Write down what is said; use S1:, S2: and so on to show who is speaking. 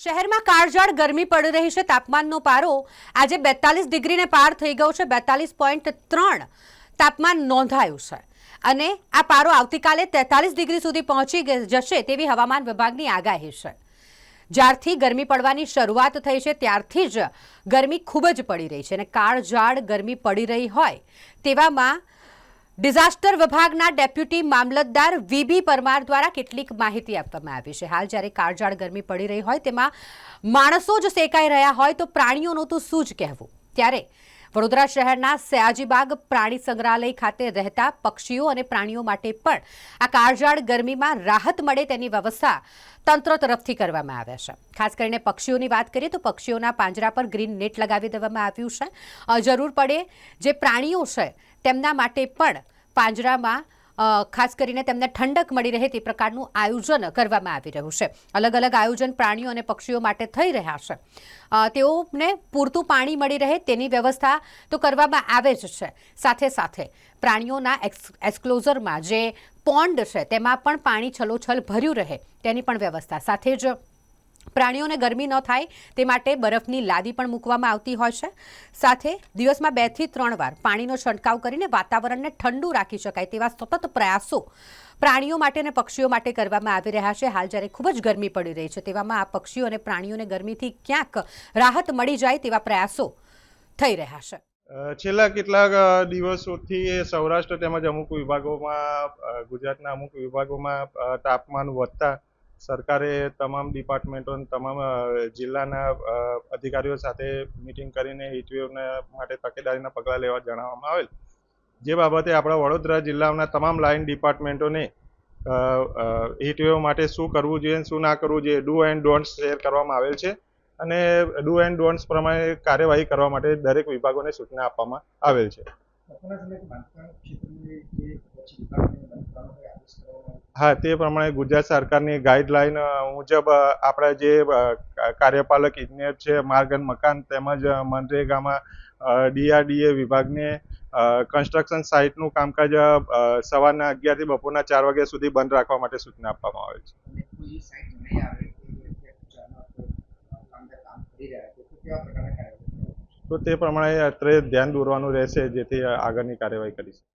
S1: શહેરમાં કાળઝાળ ગરમી પડી રહી છે। તાપમાનનો પારો આજે 42 ડિગ્રીને પાર થઈ ગયો છે। 42.3 તાપમાન નોંધાયું છે અને આ પારો આવતીકાલે 43 ડિગ્રી સુધી પહોંચી જશે તેવી હવામાન વિભાગની આગાહી છે। જ્યારથી ગરમી પડવાની શરૂઆત થઈ છે ત્યારથી જ ગરમી ખૂબ જ પડી રહી છે અને કાળઝાળ ગરમી પડી રહી હોય તેવામાં ડિઝાસ્ટર વિભાગના ડેપ્યુટી મામલતદાર વીબી પરમાર દ્વારા કેટલીક માહિતી આપવામાં આવી છે। હાલ જ્યારે કાળઝાળ ગરમી પડી રહી હોય તેમાં માણસો જ સેકાઈ રહ્યા હોય તો પ્રાણીઓનું તો શું જ કહેવું। ત્યારે વડોદરા શહેરના સયાજીબાગ પ્રાણી સંગ્રહાલય ખાતે રહેતા પક્ષીઓ અને પ્રાણીઓ માટે પણ આ કાળઝાળ ગરમીમાં રાહત મળે તેની વ્યવસ્થા તંત્ર તરફથી કરવામાં આવે છે। ખાસ કરીને પક્ષીઓની વાત કરીએ તો પક્ષીઓના પાંજરા પર ગ્રીન નેટ લગાવી દેવામાં આવ્યું છે। જરૂર પડે જે પ્રાણીઓ છે તેમના માટે પણ પાંજરામાં ખાસ કરીને તેમને ઠંડક મળી રહે તે પ્રકારનું આયોજન કરવામાં આવી રહ્યું છે। અલગ અલગ આયોજન પ્રાણીઓ અને પક્ષીઓ માટે થઈ રહ્યા છે। તેઓને પૂરતું પાણી મળી રહે તેની વ્યવસ્થા તો કરવામાં આવે જ છે। સાથે સાથે પ્રાણીઓના એક્સક્લોઝરમાં જે પોન્ડ છે તેમાં પણ પાણી છલોછલ ભર્યું રહે તેની પણ વ્યવસ્થા, સાથે જ પ્રાણીઓને ગરમી ન થાય તે માટે બરફની લાદી પણ મૂકવામાં આવતી હોય છે। સાથે દિવસમાં 2 થી 3 વાર પાણીનો છંટકાવ કરીને વાતાવરણને ઠંડુ રાખી શકાય તેવા સતત પ્રયાસો પ્રાણીઓ માટે અને પક્ષીઓ માટે કરવામાં આવી રહ્યા છે। હાલ જ્યારે ખૂબ જ ગરમી પડી રહી છે તેવામાં આ પક્ષીઓ અને પ્રાણીઓને ગરમીથી ક્યાંક રાહત મળી જાય તેવા પ્રયાસો થઈ રહ્યા છે।
S2: છેલ્લા કેટલાક દિવસોથી સૌરાષ્ટ્ર તેમજ અમુક વિભાગોમાં ગુજરાતના અમુક વિભાગોમાં તાપમાન વધતા સરકારે તમામ ડિપાર્ટમેન્ટો તમામ જિલ્લાના અધિકારીઓ સાથે મિટિંગ કરીને હીટવેવના માટે તકેદારીના પગલાં લેવા જણાવવામાં આવેલ। જે બાબતે આપણા વડોદરા જિલ્લાના તમામ લાઇન ડિપાર્ટમેન્ટોને હીટવેવ માટે શું કરવું જોઈએ અને શું ના કરવું જોઈએ ડુ એન્ડ ડોન્ટ્સ શેર કરવામાં આવેલ છે અને ડુ એન્ડ ડોન્ટ્સ પ્રમાણે કાર્યવાહી કરવા માટે દરેક વિભાગોને સૂચના આપવામાં આવેલ છે। હા, તે પ્રમાણે ગુજરાત સરકારની ગાઈડલાઈન મુજબ આપણા જે કાર્યપાલક ઇજનેર છે, માર્ગ અને મકાન તેમજ મનરેગામાં ડીઆરડીએ વિભાગને કન્સ્ટ્રક્શન સાઇટનું કામકાજ સવારના 11 થી બપોરના 4 વાગ્યા સુધી બંધ રાખવા માટે સૂચના આપવામાં આવેલ છે। તો તે પ્રમાણે અત્રે ધ્યાન દોરવાનું રહેશે જેથી આગળની કાર્યવાહી કરી શકે।